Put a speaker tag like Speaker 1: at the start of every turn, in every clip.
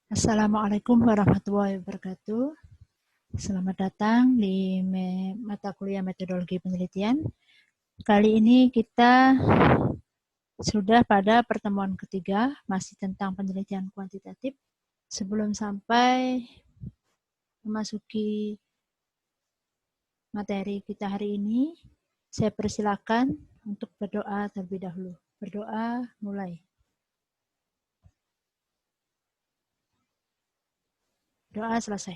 Speaker 1: Assalamualaikum warahmatullahi wabarakatuh. Selamat datang di mata kuliah metodologi penelitian. Kali ini kita sudah pada pertemuan ketiga, masih tentang penelitian kuantitatif. Sebelum sampai memasuki materi kita hari ini, saya persilakan untuk berdoa terlebih dahulu. Berdoa, mulai. Doa selesai.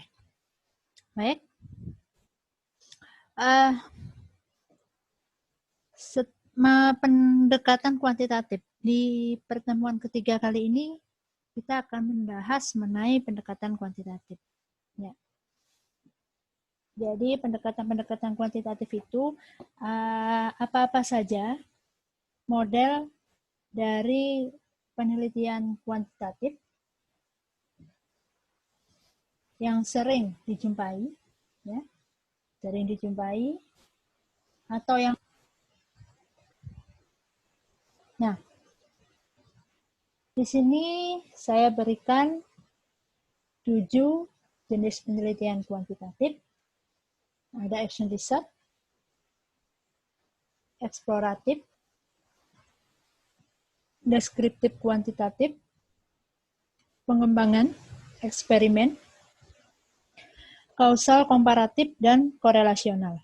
Speaker 1: Baik. Pendekatan kuantitatif. Di pertemuan ketiga kali ini, kita akan membahas mengenai pendekatan kuantitatif. Ya. Jadi pendekatan-pendekatan kuantitatif itu apa-apa saja model dari penelitian kuantitatif yang sering dijumpai, ya, atau yang di sini saya berikan 7 jenis penelitian kuantitatif. Ada action research, eksploratif, deskriptif kuantitatif, pengembangan, eksperimen, kausal komparatif, dan korelasional.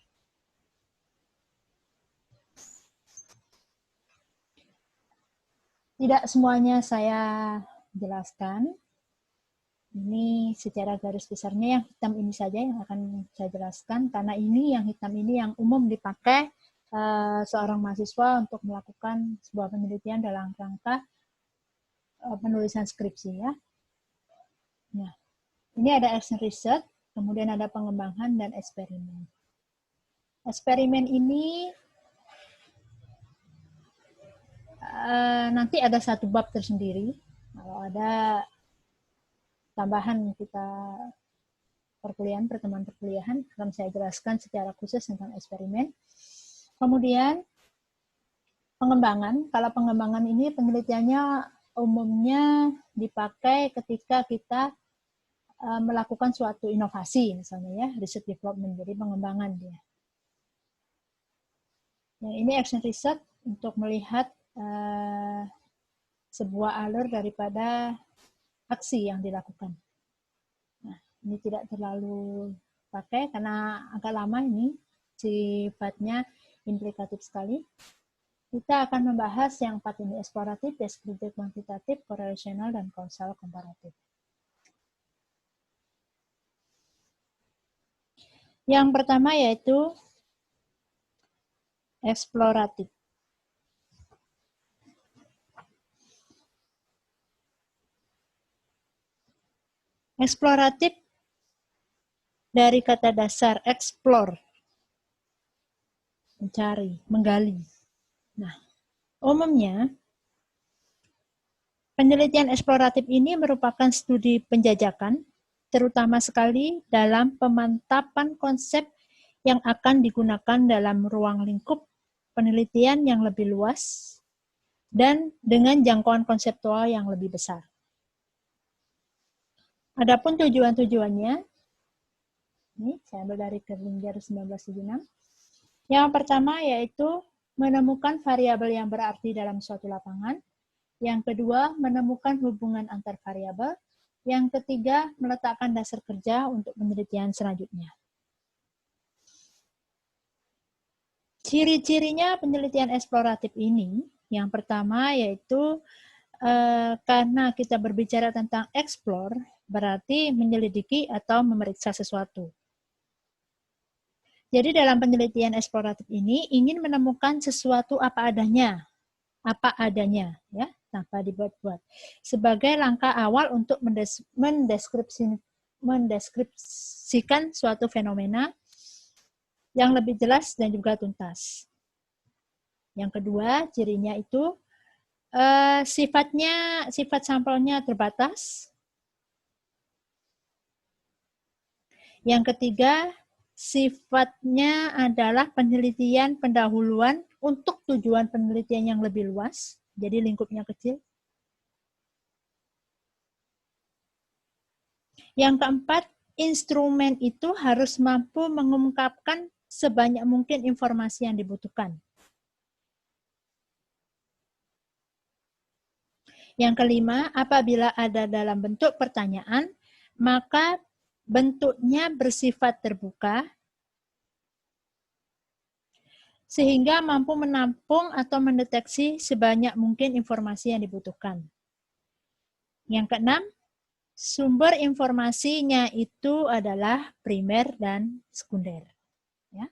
Speaker 1: Tidak semuanya saya jelaskan. Ini secara garis besarnya yang hitam ini saja yang akan saya jelaskan, karena ini yang hitam ini yang umum dipakai seorang mahasiswa untuk melakukan sebuah penelitian dalam rangka penulisan skripsi, ya. Nah, ini ada action research, kemudian ada pengembangan dan eksperimen. Eksperimen ini nanti ada satu bab tersendiri. Kalau ada tambahan kita pertemuan perkuliahan akan saya jelaskan secara khusus tentang eksperimen. Kemudian pengembangan. Kalau pengembangan ini penelitiannya umumnya dipakai ketika kita melakukan suatu inovasi, misalnya ya, research development, jadi pengembangan dia. Nah, ini action research untuk melihat sebuah alur daripada aksi yang dilakukan. Nah, ini tidak terlalu pakai karena agak lama, ini sifatnya implikatif sekali. Kita akan membahas yang 4 ini: eksploratif, deskriptif, kuantitatif, korelasional, dan kausal komparatif. Yang pertama yaitu eksploratif. Eksploratif dari kata dasar explore, mencari, menggali. Nah, umumnya penelitian eksploratif ini merupakan studi penjajakan, terutama sekali dalam pemantapan konsep yang akan digunakan dalam ruang lingkup penelitian yang lebih luas dan dengan jangkauan konseptual yang lebih besar. Adapun tujuan-tujuannya, ini saya ambil dari Kerlinger 1976. Yang pertama yaitu menemukan variabel yang berarti dalam suatu lapangan. Yang kedua, menemukan hubungan antar variabel. Yang ketiga, meletakkan dasar kerja untuk penelitian selanjutnya. Ciri-cirinya penelitian eksploratif ini, yang pertama yaitu karena kita berbicara tentang explore, berarti menyelidiki atau memeriksa sesuatu. Jadi dalam penelitian eksploratif ini ingin menemukan sesuatu apa adanya, ya, tanpa dibuat-buat, sebagai langkah awal untuk mendeskripsikan suatu fenomena yang lebih jelas dan juga tuntas. Yang kedua, cirinya itu sifat sampelnya terbatas. Yang ketiga, sifatnya adalah penelitian pendahuluan untuk tujuan penelitian yang lebih luas, jadi lingkupnya kecil. Yang keempat, instrumen itu harus mampu mengungkapkan sebanyak mungkin informasi yang dibutuhkan. Yang kelima, apabila ada dalam bentuk pertanyaan, maka bentuknya bersifat terbuka, sehingga mampu menampung atau mendeteksi sebanyak mungkin informasi yang dibutuhkan. Yang keenam, sumber informasinya itu adalah primer dan sekunder. Ya.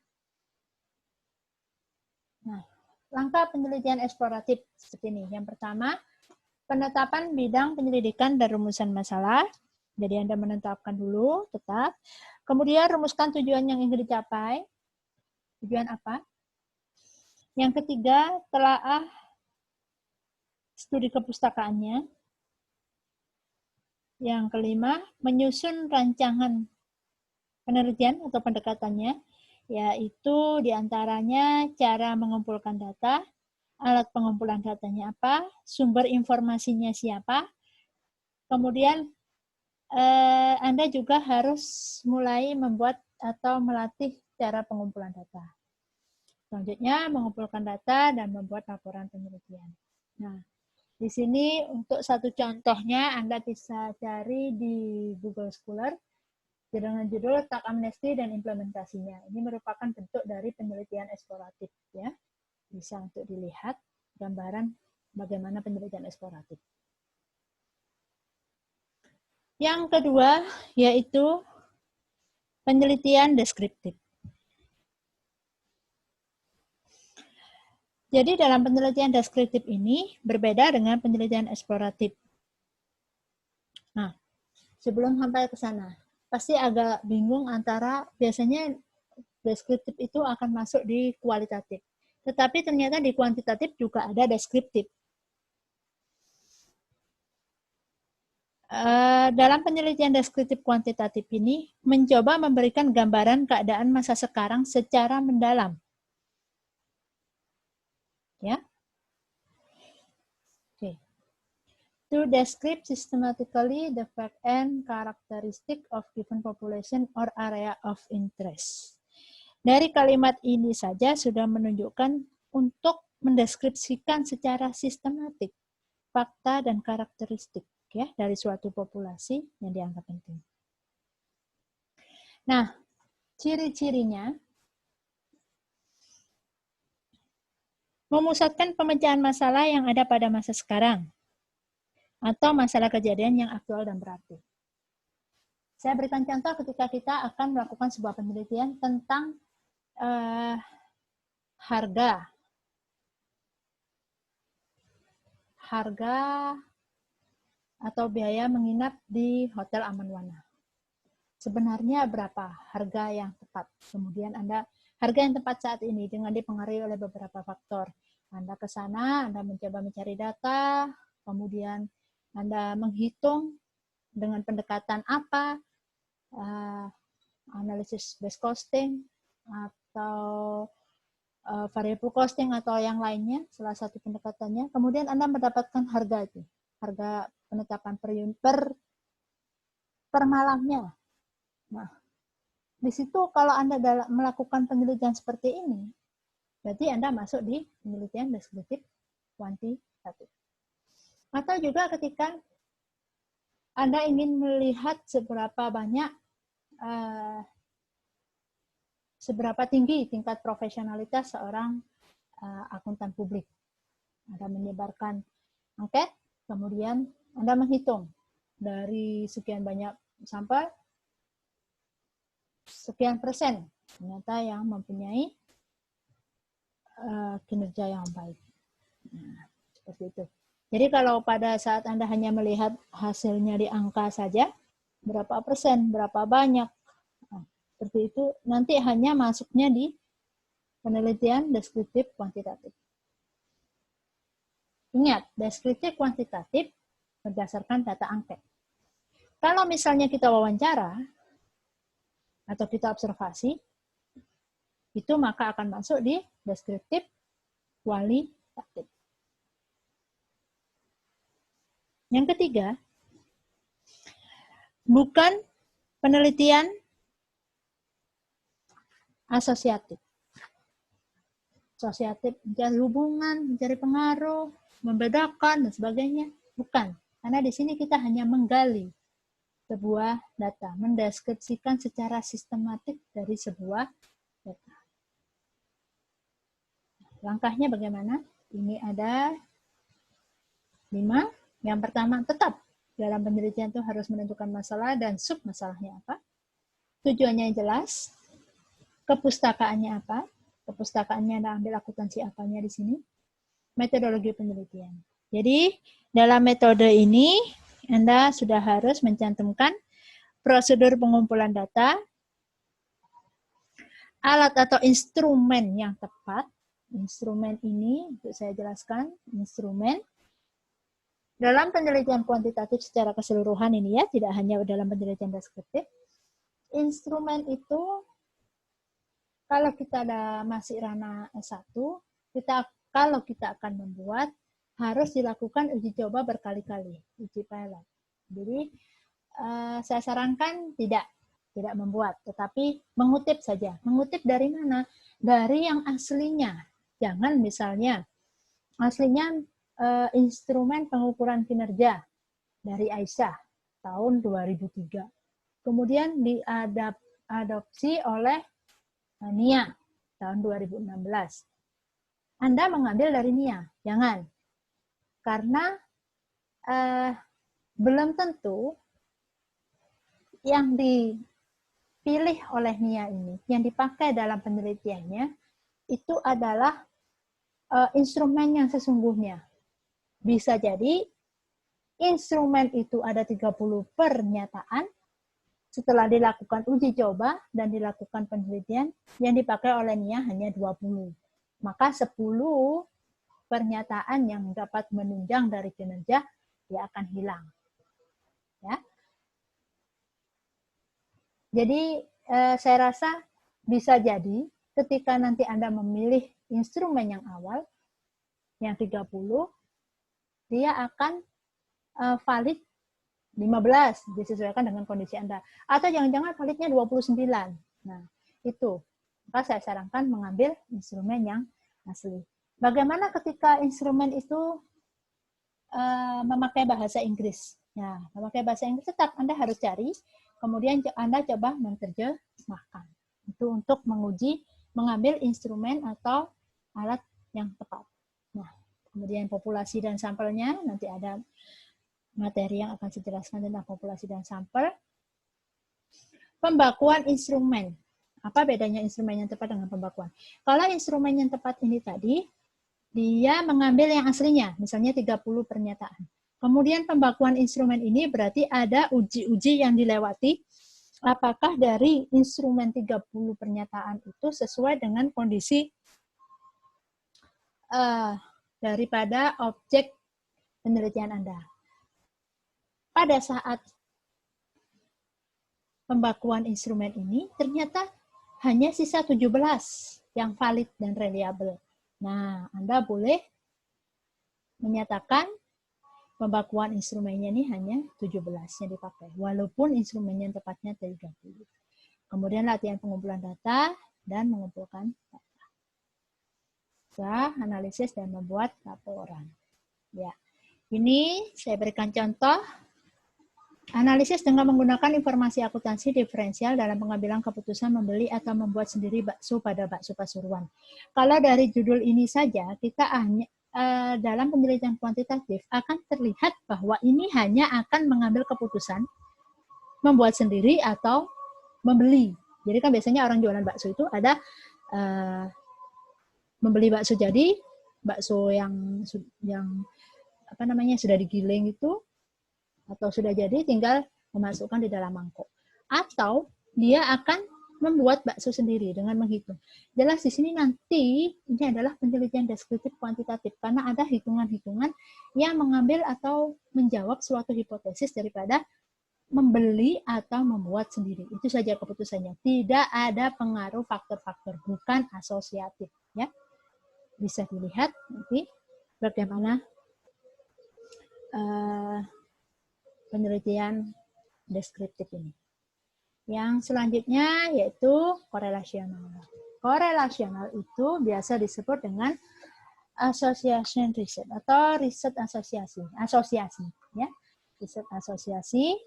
Speaker 1: Nah, langkah penelitian eksploratif seperti ini. Yang pertama, penetapan bidang penyelidikan dan rumusan masalah. Jadi Anda menetapkan dulu, tetap. Kemudian rumuskan tujuan yang ingin dicapai. Tujuan apa? Yang ketiga, telaah studi kepustakaannya. Yang kelima, menyusun rancangan penelitian atau pendekatannya, yaitu diantaranya cara mengumpulkan data, alat pengumpulan datanya apa, sumber informasinya siapa, kemudian Anda juga harus mulai membuat atau melatih cara pengumpulan data. Selanjutnya, mengumpulkan data dan membuat laporan penelitian. Nah, di sini untuk satu contohnya Anda bisa cari di Google Scholar dengan judul Tax Amnesty dan Implementasinya. Ini merupakan bentuk dari penelitian eksploratif, ya. Bisa untuk dilihat gambaran bagaimana penelitian eksploratif. Yang kedua yaitu penelitian deskriptif. Jadi dalam penelitian deskriptif ini berbeda dengan penelitian eksploratif. Nah, sebelum sampai ke sana, pasti agak bingung antara biasanya deskriptif itu akan masuk di kualitatif. Tetapi ternyata di kuantitatif juga ada deskriptif. Dalam penelitian deskriptif kuantitatif ini mencoba memberikan gambaran keadaan masa sekarang secara mendalam. Ya. Oke. To describe systematically the fact and characteristic of given population or area of interest. Dari kalimat ini saja sudah menunjukkan untuk mendeskripsikan secara sistematik fakta dan karakteristik, ya, dari suatu populasi yang dianggap penting. Nah, ciri-cirinya memusatkan pemecahan masalah yang ada pada masa sekarang atau masalah kejadian yang aktual dan berarti. Saya berikan contoh ketika kita akan melakukan sebuah penelitian tentang harga atau biaya menginap di Hotel Amanwana. Sebenarnya berapa harga yang tepat? Kemudian harga yang tepat saat ini dengan dipengaruhi oleh beberapa faktor. Anda ke sana, Anda mencoba mencari data, kemudian Anda menghitung dengan pendekatan apa, analisis base costing, atau variable costing, atau yang lainnya, salah satu pendekatannya. Kemudian Anda mendapatkan harga itu, harga penetapan per malamnya. Nah, di situ kalau Anda melakukan penelitian seperti ini, berarti Anda masuk di penelitian deskriptif kuantitatif. Atau juga ketika Anda ingin melihat seberapa tinggi tingkat profesionalitas seorang akuntan publik. Anda menyebarkan angket, kemudian Anda menghitung dari sekian banyak sampel, sekian persen ternyata yang mempunyai kinerja yang baik. Nah, seperti itu. Jadi kalau pada saat Anda hanya melihat hasilnya di angka saja, berapa persen, berapa banyak, seperti itu, nanti hanya masuknya di penelitian deskriptif kuantitatif. Ingat, deskriptif kuantitatif berdasarkan data angket. Kalau misalnya kita wawancara atau kita observasi, itu maka akan masuk di deskriptif kualitatif. Yang ketiga, bukan penelitian asosiatif. Asosiatif mencari hubungan, mencari pengaruh, membedakan dan sebagainya. Bukan, karena di sini kita hanya menggali sebuah data, mendeskripsikan secara sistematik dari sebuah data. Langkahnya bagaimana? Ini ada 5. Yang pertama, tetap dalam penelitian itu harus menentukan masalah dan sub masalahnya apa. Tujuannya yang jelas. Kepustakaannya apa? Kepustakaannya Anda ambil akuntansi apanya di sini. Metodologi penelitian. Jadi, dalam metode ini, Anda sudah harus mencantumkan prosedur pengumpulan data, alat atau instrumen yang tepat. Instrumen ini, untuk saya jelaskan, instrumen dalam penelitian kuantitatif secara keseluruhan ini ya, tidak hanya dalam penelitian deskriptif. Instrumen itu, kalau kita ada masih ranah S1, kalau kita akan membuat, harus dilakukan uji coba berkali-kali, uji pilot. Jadi, saya sarankan tidak membuat, tetapi mengutip saja. Mengutip dari mana? Dari yang aslinya. Jangan misalnya, aslinya instrumen pengukuran kinerja dari Aisyah tahun 2003. Kemudian diadopsi oleh Nia tahun 2016. Anda mengambil dari Nia, jangan. Karena belum tentu yang dipilih oleh Nia ini, yang dipakai dalam penelitiannya, itu adalah instrumen yang sesungguhnya. Bisa jadi instrumen itu ada 30 pernyataan, setelah dilakukan uji coba dan dilakukan penelitian, yang dipakai oleh Nia hanya 20. Maka 10 pernyataan yang dapat menunjang dari kinerja, dia akan hilang. Ya. Jadi, saya rasa bisa jadi ketika nanti Anda memilih instrumen yang awal, yang 30, dia akan valid 15, disesuaikan dengan kondisi Anda. Atau jangan-jangan validnya 29. Nah, itu. Maka saya sarankan mengambil instrumen yang asli. Bagaimana ketika instrumen itu memakai bahasa Inggris? Nah, memakai bahasa Inggris tetap Anda harus cari, kemudian Anda coba menerjemahkan. Itu untuk menguji, mengambil instrumen atau alat yang tepat. Nah, kemudian populasi dan sampelnya, nanti ada materi yang akan saya jelaskan tentang populasi dan sampel. Pembakuan instrumen. Apa bedanya instrumen yang tepat dengan pembakuan? Kalau instrumen yang tepat ini tadi, dia mengambil yang aslinya, misalnya 30 pernyataan. Kemudian pembakuan instrumen ini berarti ada uji-uji yang dilewati, apakah dari instrumen 30 pernyataan itu sesuai dengan kondisi daripada objek penelitian Anda. Pada saat pembakuan instrumen ini, ternyata hanya sisa 17 yang valid dan reliable. Nah, Anda boleh menyatakan pembakuan instrumennya ini hanya 17 yang dipakai, walaupun instrumennya tepatnya 30. Kemudian latihan pengumpulan data dan mengumpulkan data. Analisis dan membuat laporan. Ya, ini saya berikan contoh. Analisis dengan menggunakan informasi akuntansi diferensial dalam pengambilan keputusan membeli atau membuat sendiri bakso pada bakso Pasuruan. Kalau dari judul ini saja, kita hanya dalam penelitian kuantitatif akan terlihat bahwa ini hanya akan mengambil keputusan membuat sendiri atau membeli. Jadi kan biasanya orang jualan bakso itu ada membeli bakso jadi, bakso yang apa namanya sudah digiling itu, atau sudah jadi tinggal memasukkan di dalam mangkok. Atau dia akan membuat bakso sendiri dengan menghitung. Jelas di sini nanti ini adalah penelitian deskriptif kuantitatif karena ada hitungan-hitungan yang mengambil atau menjawab suatu hipotesis daripada membeli atau membuat sendiri. Itu saja keputusannya. Tidak ada pengaruh faktor-faktor, bukan asosiatif. Ya, bisa dilihat nanti bagaimana penelitian deskriptif ini. Yang selanjutnya yaitu korelasional. Korelasional itu biasa disebut dengan association research atau riset asosiasi ya, riset asosiasi.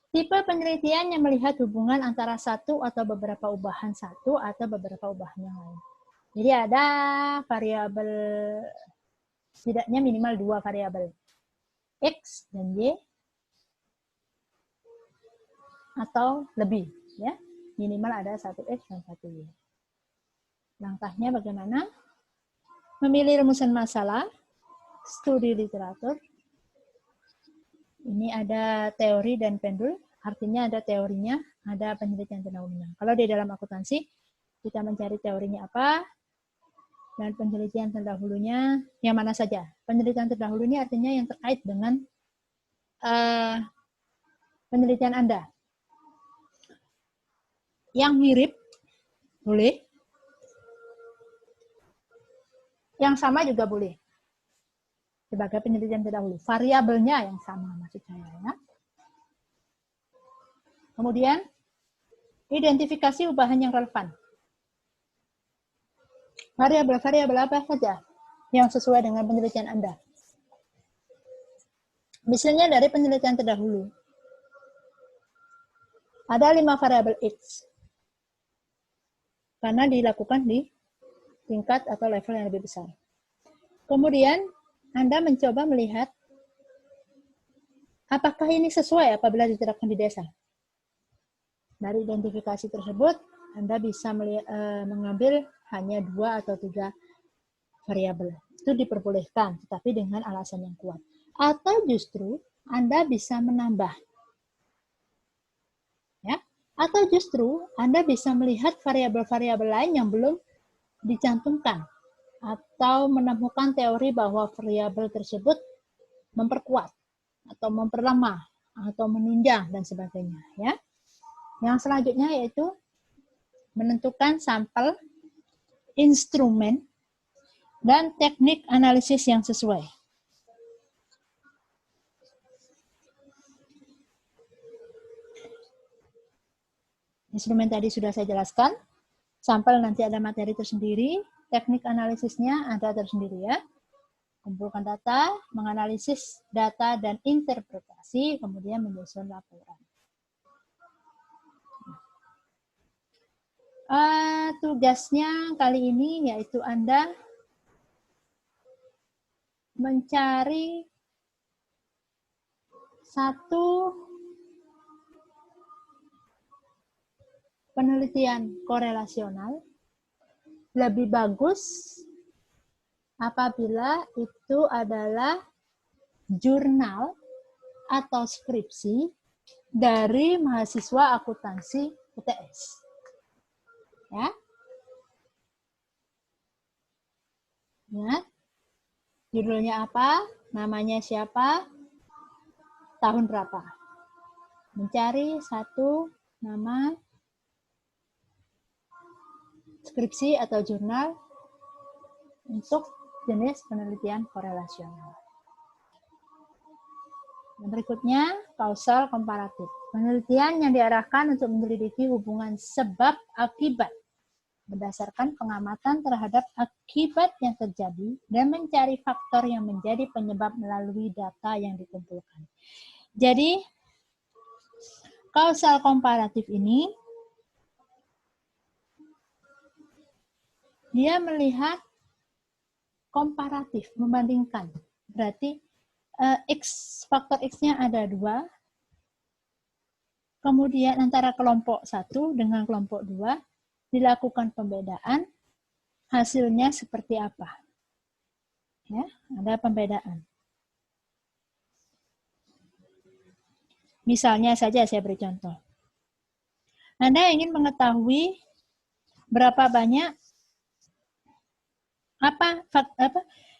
Speaker 1: Tipe penelitian yang melihat hubungan antara satu atau beberapa ubahan satu atau beberapa ubahan yang lain. Jadi ada variabel, setidaknya minimal 2 variabel, X dan Y, atau lebih, ya. Minimal ada 1 X dan 1 Y. Langkahnya bagaimana? Memilih rumusan masalah, studi literatur. Ini ada teori dan pendul, artinya ada teorinya, ada penelitian terdahulunya. Kalau di dalam akuntansi, kita mencari teorinya apa, dan penelitian terdahulunya yang mana saja. Penelitian terdahulu ini artinya yang terkait dengan penelitian Anda. Yang mirip, boleh. Yang sama juga boleh. Sebagai penelitian terdahulu. Variabelnya yang sama maksud saya. Ya. Kemudian, identifikasi ubahan yang relevan. Variabel-variabel apa saja yang sesuai dengan penelitian Anda. Misalnya dari penelitian terdahulu. Ada 5 variabel X. Karena dilakukan di tingkat atau level yang lebih besar. Kemudian, Anda mencoba melihat apakah ini sesuai apabila diterapkan di desa. Dari identifikasi tersebut, Anda bisa mengambil hanya 2 atau 3 variabel. Itu diperbolehkan, tetapi dengan alasan yang kuat. Atau justru Anda bisa menambah. Ya? Atau justru Anda bisa melihat variabel-variabel lain yang belum dicantumkan. Atau menemukan teori bahwa variabel tersebut memperkuat atau memperlemah atau menunjang dan sebagainya, ya. Yang selanjutnya yaitu menentukan sampel, instrumen, dan teknik analisis yang sesuai. Instrumen tadi sudah saya jelaskan. Sampel nanti ada materi tersendiri. Teknik analisisnya ada tersendiri, ya. Kumpulkan data, menganalisis data dan interpretasi, kemudian menyusun laporan. Tugasnya kali ini yaitu Anda mencari satu penelitian korelasional. Lebih bagus apabila itu adalah jurnal atau skripsi dari mahasiswa akuntansi UTS. Ya. Ya. Judulnya apa? Namanya siapa? Tahun berapa? Mencari satu nama skripsi atau jurnal untuk jenis penelitian korelasional. Yang berikutnya, kausal komparatif. Penelitian yang diarahkan untuk menyelidiki hubungan sebab akibat berdasarkan pengamatan terhadap akibat yang terjadi dan mencari faktor yang menjadi penyebab melalui data yang dikumpulkan. Jadi, kausal komparatif ini dia melihat komparatif, membandingkan. Berarti faktor X-nya ada 2, kemudian antara kelompok 1 dengan kelompok 2 dilakukan pembedaan, hasilnya seperti apa. Ya, ada pembedaan. Misalnya saja saya beri contoh. Anda ingin mengetahui berapa banyak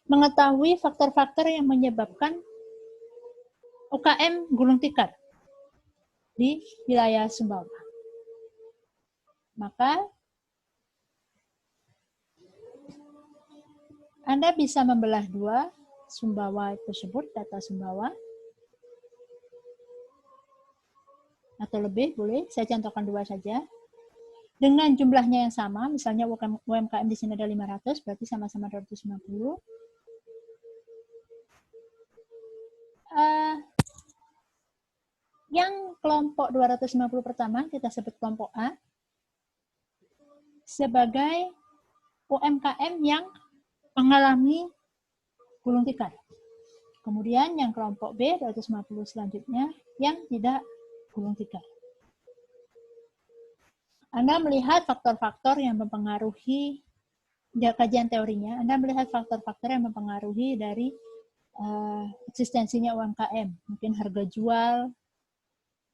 Speaker 1: mengetahui faktor-faktor yang menyebabkan UKM gulung tikar di wilayah Sumbawa. Maka Anda bisa membelah 2 Sumbawa tersebut, data Sumbawa. atau lebih boleh, saya contohkan 2 saja. Dengan jumlahnya yang sama, misalnya UMKM di sini ada 500, berarti sama-sama 250. Yang kelompok 250 pertama kita sebut kelompok A sebagai UMKM yang mengalami gulung tikar. Kemudian yang kelompok B 250 selanjutnya yang tidak gulung tikar. Anda melihat faktor-faktor yang mempengaruhi kajian teorinya, Anda melihat faktor-faktor yang mempengaruhi dari eksistensinya UMKM. Mungkin harga jual,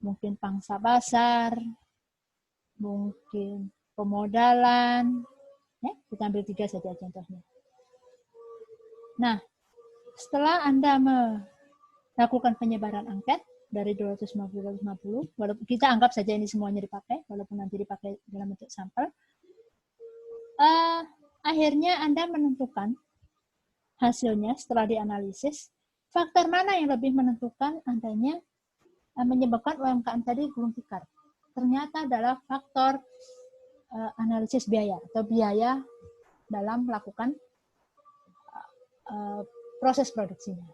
Speaker 1: mungkin pangsa pasar, mungkin pemodalan. Ya, kita ambil 3 saja contohnya. Nah, setelah Anda melakukan penyebaran angket dari 250, walaupun kita anggap saja ini semuanya dipakai, walaupun nanti dipakai dalam bentuk sampel, akhirnya Anda menentukan hasilnya setelah dianalisis, faktor mana yang lebih menentukan adanya menyebabkan UMKM tadi gulung tikar. Ternyata adalah faktor analisis biaya atau biaya dalam melakukan proses produksinya.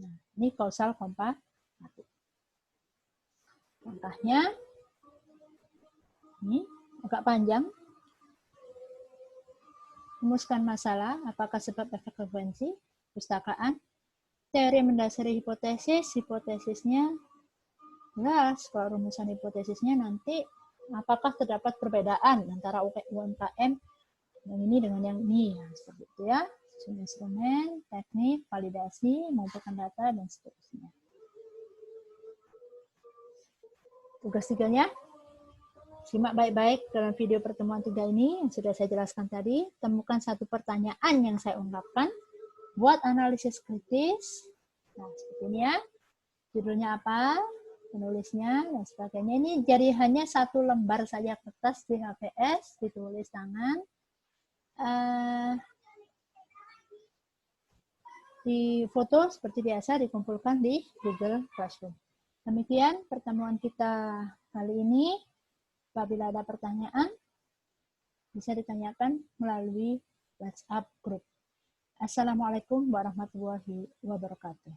Speaker 1: Nah, ini kausal komparatif. Langkahnya ini agak panjang. Rumuskan masalah, apakah sebab efek frekuensi, pustakaan, teori mendasari hipotesis, hipotesisnya jelas, kalau rumusan hipotesisnya nanti apakah terdapat perbedaan antara UMKM yang ini dengan yang ini, ya, seperti itu ya, instrumen, teknik, validasi, mengumpulkan data, dan seterusnya. Tugas 3-nya, simak baik-baik dalam video pertemuan 3 ini yang sudah saya jelaskan tadi. Temukan satu pertanyaan yang saya ungkapkan. Buat analisis kritis. Nah, seperti ini ya. Judulnya apa? Penulisnya, dan sebagainya. Ini jadi hanya 1 lembar saja kertas di HVS, ditulis tangan. Di foto seperti biasa dikumpulkan di Google Classroom. Demikian pertemuan kita kali ini. Apabila ada pertanyaan, bisa ditanyakan melalui WhatsApp group. Assalamualaikum warahmatullahi wabarakatuh.